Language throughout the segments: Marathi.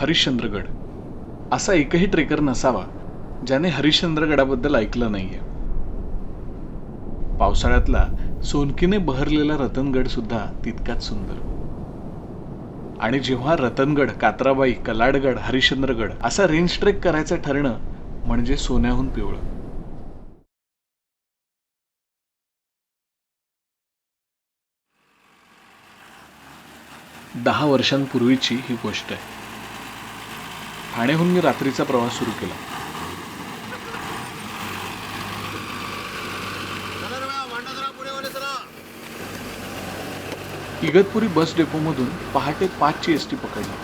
हरिश्चंद्रगड असा एकही ट्रेकर नसावा ज्याने हरिश्चंद्रगडाबद्दल ऐकलं नाहीये. पावसाळ्यातला सोनकीने बहरलेला रतनगड सुद्धा तितकाच सुंदर. आणि जेव्हा रतनगड, कात्राबाई, कलाडगड, हरिश्चंद्रगड असा रेंज ट्रेक करायचं ठरणं म्हणजे सोन्याहून पिवळं. दहा वर्षांपूर्वीची ही गोष्ट आहे. ठाण्याहून मी रात्रीचा प्रवास सुरू केला. इगतपुरी बस डेपोमधून पहाटे 5ची एसटी पकडली.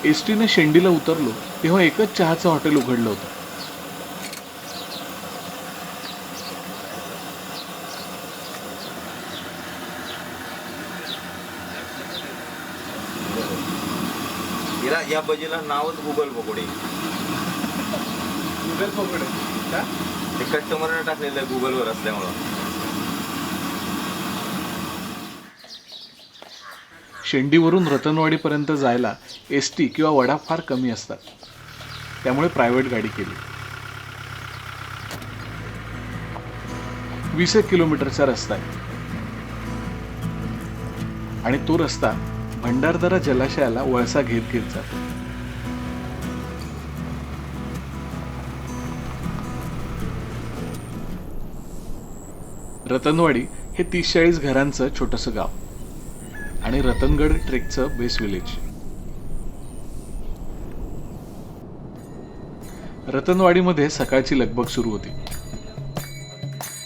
एसटीने शेंडीला उतरलो तेव्हा एकच चहाचं हॉटेल उघडलं होतं. या भजीला नावच गुगल पकोडे. गुगल पकोडे का? ते कस्टमरने टाकलेलं आहे गुगलवर असल्यामुळं. शेंडीवरून रतनवाडीपर्यंत जायला एसटी किंवा वडा फार कमी असतात, त्यामुळे प्रायव्हेट गाडी केली. 20 किलोमीटरचा रस्ता आहे आणि तो रस्ता भंडारदरा जलाशयाला वळसा घेत घेत जातो. रतनवाडी हे 30-40 घरांचं छोटंसं गाव आणि रतनगड ट्रेकचं बेस विलेज. रतनवाडीमध्ये सकाळची लगबग सुरू होती.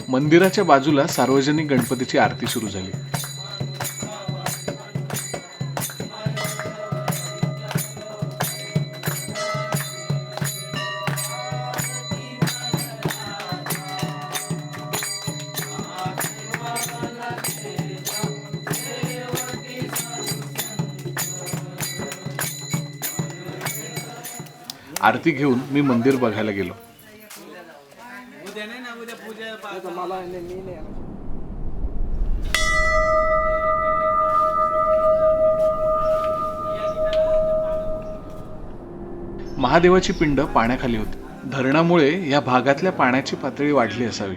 मंदिराच्या बाजूला सार्वजनिक गणपतीची आरती सुरू झाली. आरती घेऊन मी मंदिर बघायला गेलो. महादेवाची पिंड पाण्याखाली होती. धरणामुळे या भागातल्या पाण्याची पातळी वाढली असावी.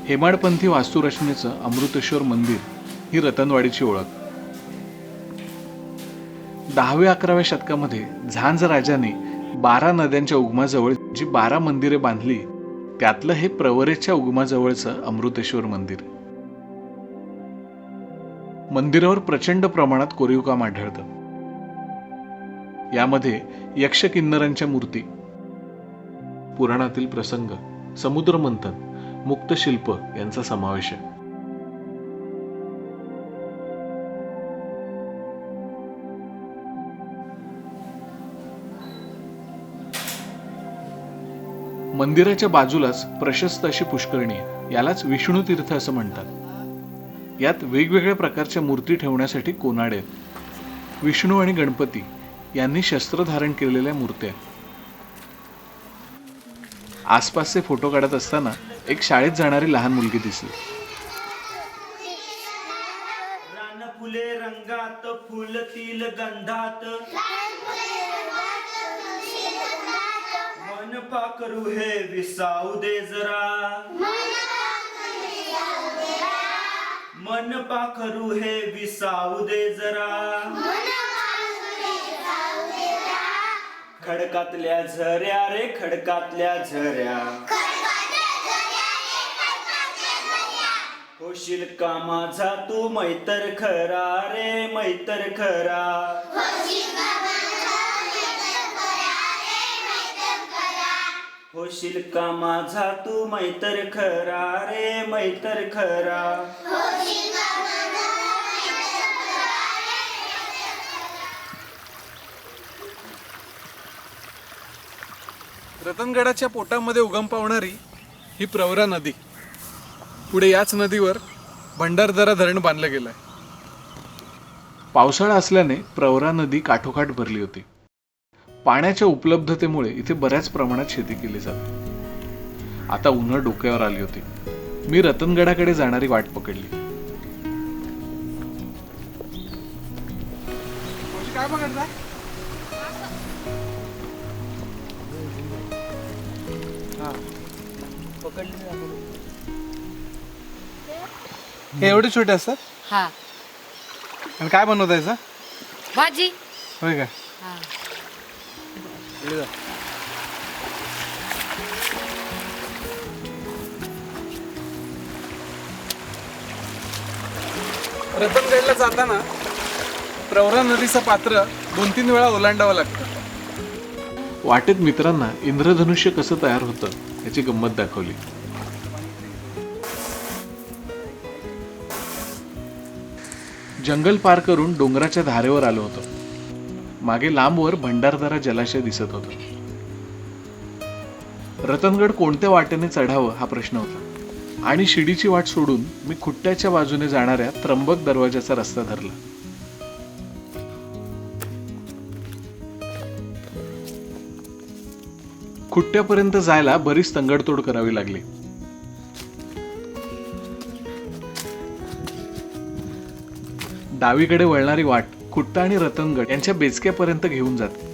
हेमाडपंथी वास्तुरचनेचं अमृतेश्वर मंदिर ही रतनवाडीची ओळख. 10व्या-11व्या शतकामध्ये झांज राजाने 12 नद्यांच्या उगमाजवळ जी 12 मंदिरे बांधली त्यातलं हे प्रवरेच्या उगमाजवळचं अमृतेश्वर मंदिर. मंदिरावर प्रचंड प्रमाणात कोरीव काम आढळतं. यामध्ये यक्ष किन्नरांच्या मूर्ती, पुराणातील प्रसंग, समुद्रमंथन, मुक्तशिल्प यांचा समावेश आहे. मंदिराच्या बाजूलाच प्रशस्त अशी पुष्करणी आहे. यालाच विष्णू तीर्थ असं म्हणतात. यात वेगवेगळ्या प्रकारच्या मूर्ती ठेवण्यासाठी कोनाड आहेत. विष्णू आणि गणपती यांनी शस्त्र धारण केलेल्या मूर्त्या. आसपासचे फोटो काढत असताना एक शाळेत जाणारी लहान मुलगी दिसली. फुले रंगात फुलतील गंधात मन पाखरू हे विसाऊ दे जरा. मन पाखरू हे विसाऊ दे जरा. खडकातल्या झऱ्या रे खडकातल्या झऱ्या. होशील का माझा तू मैतर खरा रे मैतर खरा. होशील का माझा तू मैतर खरा रे मैतर खरा. रतनगडाच्या पोटामध्ये उगम पावणारी ही प्रवरा नदी. पुढे याच नदीवर भंडारदरा धरण बांधलं गेलंय. पावसाळा असल्याने प्रवरा नदी काठोकाठ भरली होती. पाण्याच्या उपलब्धतेमुळे इथे बऱ्याच प्रमाणात शेती केली जाते. आता उन्हं डोक्यावर आली होती. मी रतनगडाकडे जाणारी वाट पकडली. काय पकडताय? हे एवढे छोटे असतात हा आणि काय बनवतायचं? भाजी. होय काय? हा रतनगडला जाताना प्रवरा नदीचं पात्र 2-3 वेळा ओलांडावं लागतं. वाटेत मित्रांना इंद्रधनुष्य कसं तयार होतं याची गंमत दाखवली. जंगल पार करून डोंगराच्या धारेवर आलो होतो. मागे लांबवर भंडारदरा जलाशय दिसत होतं. रतनगड कोणत्या वाटेने चढावं हा प्रश्न होता आणि शिडीची वाट सोडून मी खुट्ट्याच्या बाजूने जाणाऱ्या त्र्यंबक दरवाजाचा रस्ता धरला. खुट्ट्यापर्यंत जायला बरीच तंगडतोड करावी लागली. डावीकडे वळणारी वाट खुट्टा आणि रतनगड यांच्या बेचक्यापर्यंत घेऊन जाते.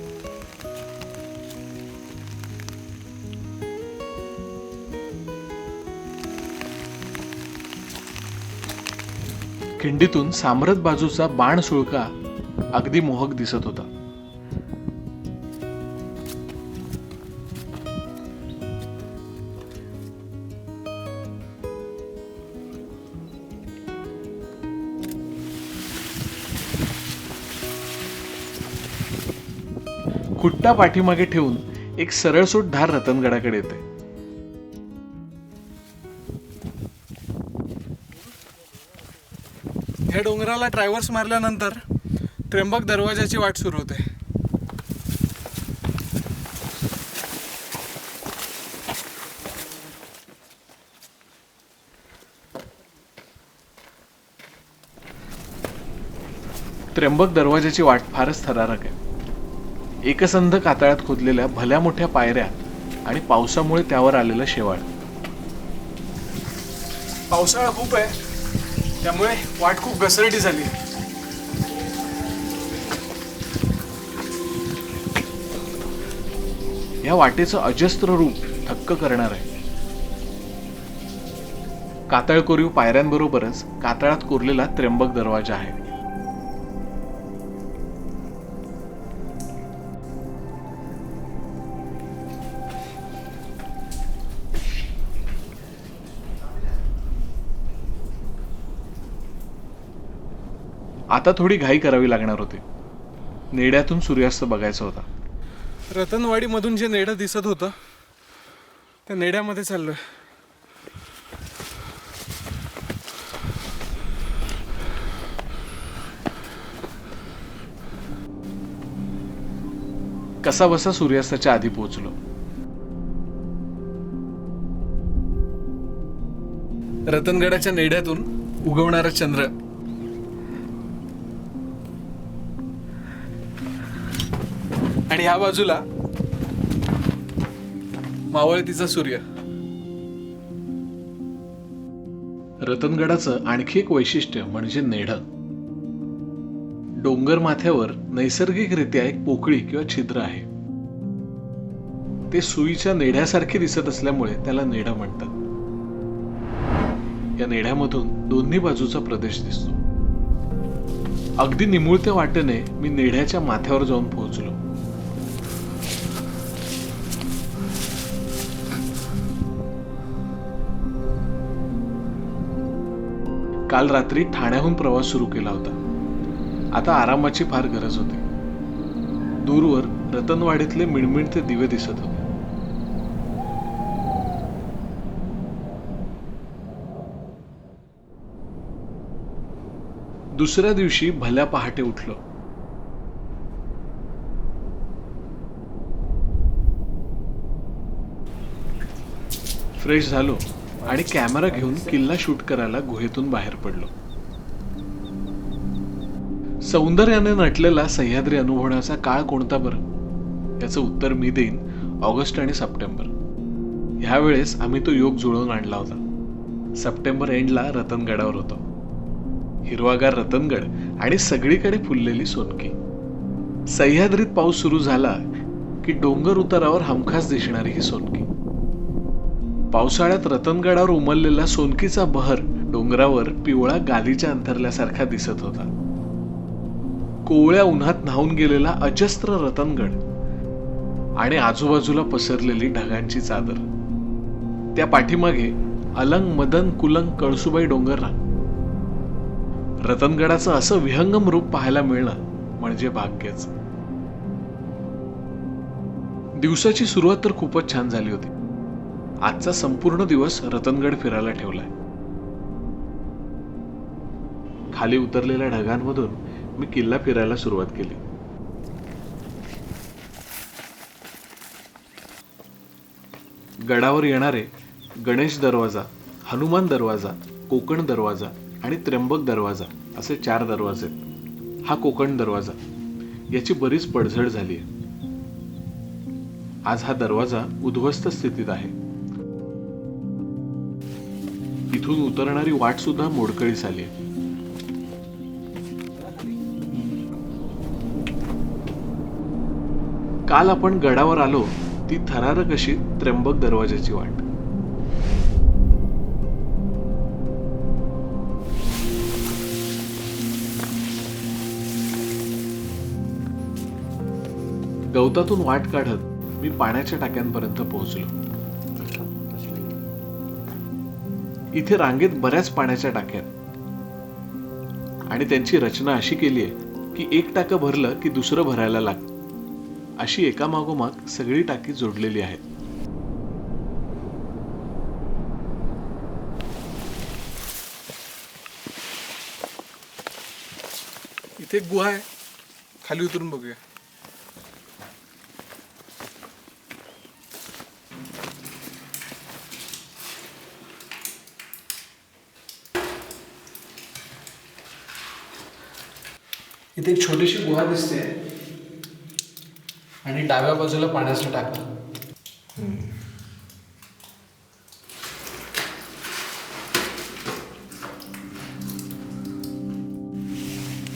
खिंडीतून सामरत बाजूचा बाण सुळका अगदी मोहक दिसत होता. खुट्टा पाठीमागे ठेवून एक सरळसोट धार रतनगडाकडे येते. ह्या डोंगराला ट्रॅव्हर्स मारल्यानंतर त्र्यंबक दरवाजाची वाट सुरू होते. त्र्यंबक दरवाजाची वाट फारच थरारक आहे. एकसंध कातळात खोदलेल्या भल्या मोठ्या पायऱ्या आणि पावसामुळे त्यावर आलेलं शेवाळ. पावसाळा खूप आहे त्यामुळे वाट खूप घसरटी झाली. या वाटेचं अजस्त्र रूप थक्क करणार आहे. कातळ कोरीव पायऱ्यांबरोबरच कातळात कोरलेला त्र्यंबक दरवाजा आहे. आता थोडी घाई करावी लागणार होती. नेड्यातून सूर्यास्त बघायचा होता. रतनवाडी मधून जे नेडं दिसत होतं त्या नेड्यामध्ये चाललोय. कसा बसा सूर्यास्ताच्या आधी पोहोचलो. रतनगडाच्या नेड्यातून उगवणारा चंद्र आणि ह्या बाजूला मावळतीचा सूर्य. रतनगडाचं आणखी एक वैशिष्ट्य म्हणजे नेढं. डोंगर माथ्यावर नैसर्गिकरित्या एक पोकळी किंवा छिद्र आहे. ते सुईच्या नेढ्यासारखे दिसत असल्यामुळे त्याला नेढं म्हणतात. या नेढ्यामधून दोन्ही बाजूचा प्रदेश दिसतो. अगदी निमुळत्या वाटेने मी नेढ्याच्या माथ्यावर जाऊन पोहोचलो. काल रात्री ठाण्याहून प्रवास सुरू केला होता. आता आरामाची फार गरज होती. दूरवर रतनवाडीतले मिणमिणते दिवे दिसत होते. दुसऱ्या दिवशी भल्या पहाटे उठलो. फ्रेश झालो आणि कॅमेरा घेऊन किल्ला शूट करायला गुहेतून बाहेर पडलो. सौंदर्याने नटलेला सह्याद्री अनुभवण्याचा काळ कोणता बरं याचं उत्तर मी देईन ऑगस्ट आणि सप्टेंबर. ह्यावेळेस आम्ही तो योग जुळवून आणला होता. सप्टेंबर एंडला रतनगडावर होतो. हिरवागार रतनगड आणि सगळीकडे फुललेली सोनकी. सह्याद्रीत पाऊस सुरू झाला की डोंगर उतारावर हमखास दिसणारी ही सोनकी. पावसाळ्यात रतनगडावर उमललेला सोनकीचा बहर डोंगरावर पिवळा गालीच्या अंथरल्यासारखा दिसत होता. कोवळ्या उन्हात न्हावून गेलेला अजस्त्र रतनगड आणि आजूबाजूला पसरलेली ढगांची चादर. त्या पाठीमागे अलंग मदन कुलंग कळसुबाई डोंगररांग. रतनगडाचं असं विहंगम रूप पाहायला मिळणं म्हणजे भाग्यच. दिवसाची सुरुवात तर खूपच छान झाली होती. आजचा संपूर्ण दिवस रतनगड फिरायला ठेवलाय. खाली उतरलेल्या ढगांमधून मी किल्ला फिरायला सुरुवात केली. गडावर येणारे गणेश दरवाजा, हनुमान दरवाजा, कोकण दरवाजा आणि त्र्यंबक दरवाजा असे 4 दरवाजे आहेत. हा कोकण दरवाजा, याची बरीच पडझड झाली आहे. आज हा दरवाजा उद्ध्वस्त स्थितीत आहे. इथून उतरणारी वाट सुद्धा मोडकळीस आली आहे. काल आपण गडावर आलो ती थरारक अशी त्र्यंबक दरवाजाची वाट. गवतातून वाट काढत मी पाण्याच्या टाक्यांपर्यंत पोहोचलो. इथे रांगेत बऱ्याच पाण्याच्या टाक्या आणि त्यांची रचना अशी केली आहे की एक टाकं भरलं की दुसरं भरायला लागतं. अशी एकामागोमाग सगळी टाकी जोडलेली आहेत. इथे एक गुहा आहे, खाली उतरून बघूया. इथे एक छोटीशी गुहा दिसते आणि डाव्या बाजूला पाण्याचं टाकं.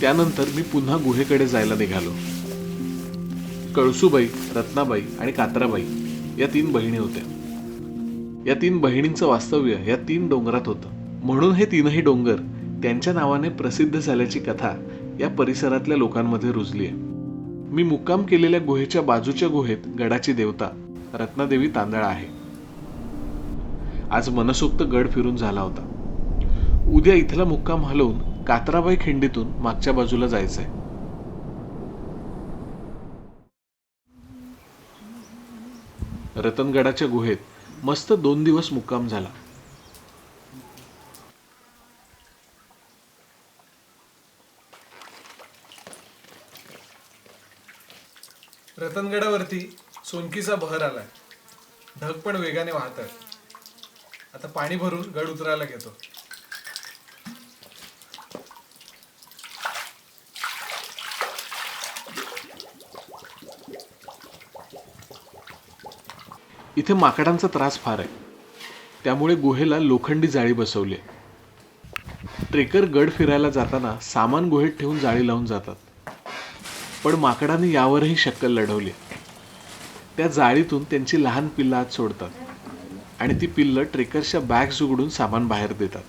त्यानंतर मी पुन्हा गुहेकडे जायला निघालो. कळसुबाई, रत्नाबाई आणि कात्राबाई या 3 बहिणी होत्या. या 3 बहिणींचं वास्तव्य या 3 डोंगरात होतं. म्हणून हे 3ही डोंगर त्यांच्या नावाने प्रसिद्ध झाल्याची कथा या परिसरातल्या लोकांमध्ये रुजली आहे. मी मुक्काम केलेल्या गुहेच्या बाजूच्या गुहेत गडाची देवता रत्नादेवी तांदळा आहे. आज मनसोक्त गड फिरून झाला होता. उद्या इथला मुक्काम हलवून कात्राबाई खिंडीतून मागच्या बाजूला जायचंय. रतनगडाच्या गुहेत मस्त 2 दिवस मुक्काम झाला. रतनगडावरती सोनकीचा बहर आलाय. ढग पण वेगाने वाहत आहे. आता पाणी भरून गड उतरायला घेतो. इथे माकडांचा त्रास फार आहे. त्यामुळे गुहेला लोखंडी जाळी बसवली आहे. ट्रेकर गड फिरायला जाताना सामान गुहेत ठेवून जाळी लावून जातात. पण माकडांनी यावरही शक्कल लढवली. त्या जाळीतून त्यांची लहान पिल्लं आत सोडतात आणि ती पिल्लं ट्रेकर्सच्या बॅग्स उघडून सामान बाहेर देतात.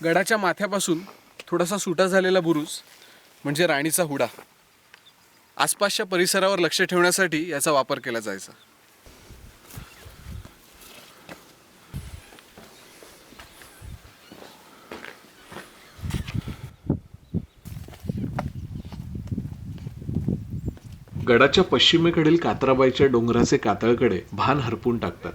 गडाच्या माथ्यापासून थोडासा सुटा झालेला बुरुज म्हणजे राणीचा हुडा. आसपासच्या परिसरावर लक्ष ठेवण्यासाठी याचा वापर केला जायचा. गडाच्या पश्चिमेकडील कात्राबाईच्या डोंगराचे कातळकडे भान हरपून टाकतात.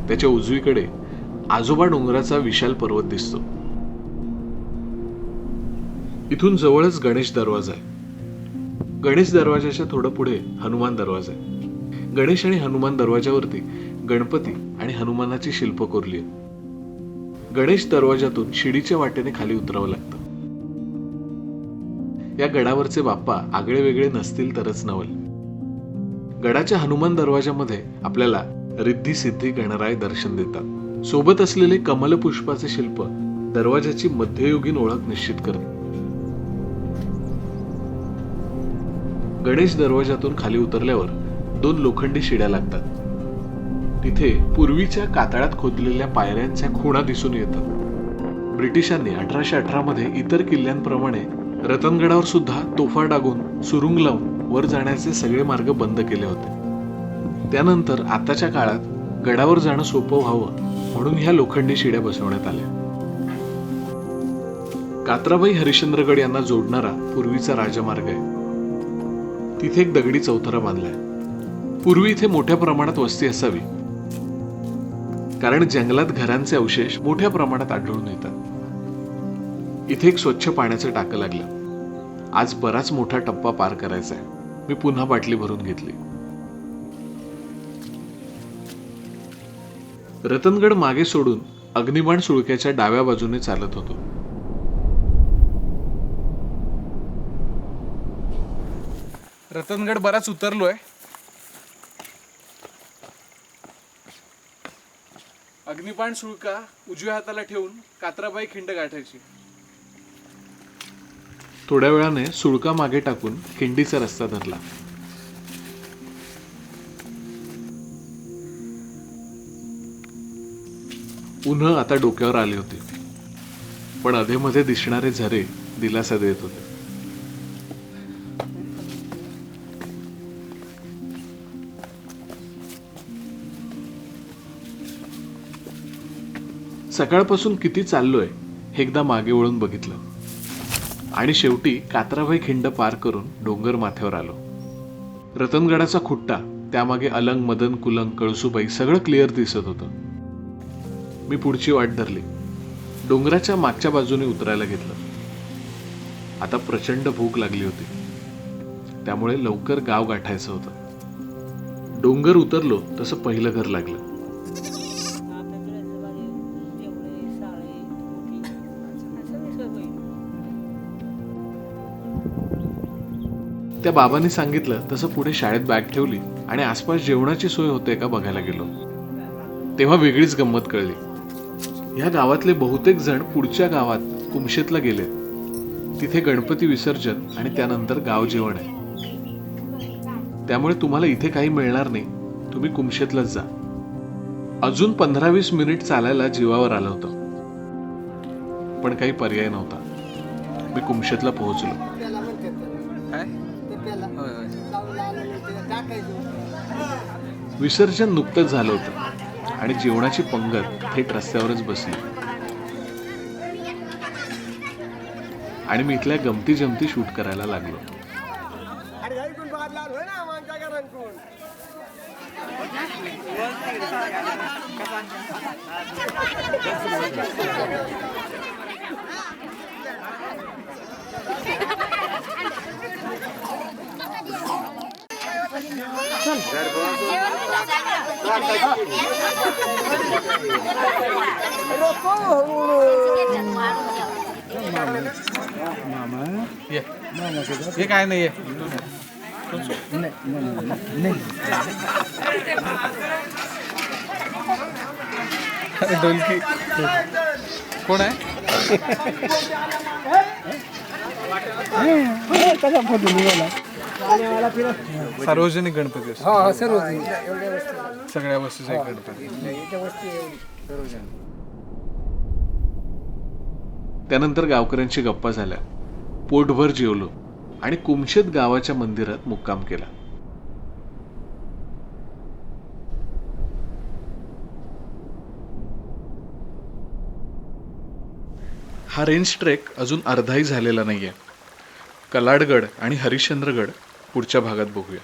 त्याच्या उजवीकडे आजोबा डोंगराचा विशाल पर्वत दिसतो. इथून जवळच गणेश दरवाजा आहे. गणेश दरवाजाच्या थोडं पुढे हनुमान दरवाजा आहे. गणेश आणि हनुमान दरवाजावरती गणपती आणि हनुमानाची शिल्प कोरली आहेत. गणेश दरवाजातून शिडीच्या वाटेने खाली उतरावं लागतं. या गडावरचे बाप्पा आगळे वेगळे नसतील तरच नवल. गडाच्या हनुमान दरवाजामध्ये आपल्याला रिद्धी सिद्धी गणराय दर्शन देतात. सोबत असलेले कमल पुष्पाचे शिल्प दरवाजाची मध्ययुगीन ओळख निश्चित करते. गणेश दरवाजातून खाली उतरल्यावर 2 लोखंडी शिड्या लागतात. तिथे पूर्वीच्या कातळात खोदलेल्या पायऱ्यांच्या खुणा दिसून येतात. ब्रिटिशांनी 1818 मध्ये इतर किल्ल्यांप्रमाणे रतनगडावर सुद्धा तोफा डागून सुरुंग लावून वर जाण्याचे सगळे मार्ग बंद केले होते. त्यानंतर आताच्या काळात गडावर जाणं सोपं व्हावं म्हणून ह्या लोखंडी शिड्या बसवण्यात आल्या. कात्राबाई हरिश्चंद्रगड यांना जोडणारा पूर्वीचा राजमार्ग आहे. तिथे एक दगडी चौथरा बांधलाय. पूर्वी इथे मोठ्या प्रमाणात वस्ती असावी, कारण जंगलात घरांचे अवशेष मोठ्या प्रमाणात आढळून येतात. इथे एक स्वच्छ पाण्याचं टाकं लागलं. आज बराच मोठा टप्पा पार करायचा आहे. मी पुन्हा बाटली भरून घेतली. रतनगड मागे सोडून अग्निबाण सुळक्याच्या डाव्या बाजूने चालत होतो. रतनगड बराच उतरलोय. अग्निबाण सुळका उजव्या हाताला ठेवून कात्राबाई खिंड गाठायची. थोड्या वेळाने सुळका मागे टाकून खिंडीचा रस्ता धरला. उन्ह आता डोक्यावर आले होते, पण अधेमध्ये दिसणारे झरे दिलासा देत होते. सकाळपासून किती चाललोय हे एकदा मागे वळून बघितलं आणि शेवटी कात्राबाई खिंड पार करून डोंगर माथ्यावर आलो. रतनगडाचा खुट्टा, त्यामागे अलंग, मदन, कुलंग, कळसुबाई सगळं क्लिअर दिसत होतं. मी पुढची वाट धरली. डोंगराच्या मागच्या बाजूने उतरायला घेतलं. आता प्रचंड भूक लागली होती, त्यामुळे लवकर गाव गाठायचं होतं. डोंगर उतरलो तसं पहिलं घर लागलं. त्या बाबांनी सांगितलं तसं पुढे शाळेत बॅग ठेवली आणि आसपास जेवणाची सोय होते का बघायला गेलो. तेव्हा वेगळीच गंमत कळली. ह्या गावातले बहुतेक जण पुढच्या गावात कुमशेतला गेले. तिथे गणपती विसर्जन आणि त्यानंतर गाव जेवण आहे. त्यामुळे तुम्हाला इथे काही मिळणार नाही. तुम्ही कुमशेतलाच जा. अजून 15-20 मिनिट चालायला जीवावर आलं होतं, पण काही पर्याय नव्हता. मी कुमशेतला पोहोचलो. विसर्जन नुकतंच झालं होतं आणि जेवणाची पंगत थेट रस्त्यावरच बसली आणि मी इथल्या गमती जमती शूट करायला लागलो. हे काय नाहीये. ढोलकी कोण आहे? सार्वजनिक गणपती असतो. सगळ्या वस्तूचा एक गणपती. त्यानंतर गावकऱ्यांशी गप्पा झाल्या. पोटभर जेवलो आणि कुमशेत गावाच्या मंदिरात मुक्काम केला. हा रेंज ट्रेक अजून अर्धाही झालेला नाहीये. कलाडगड आणि हरिश्चंद्रगड पुढच्या भागात बघूया.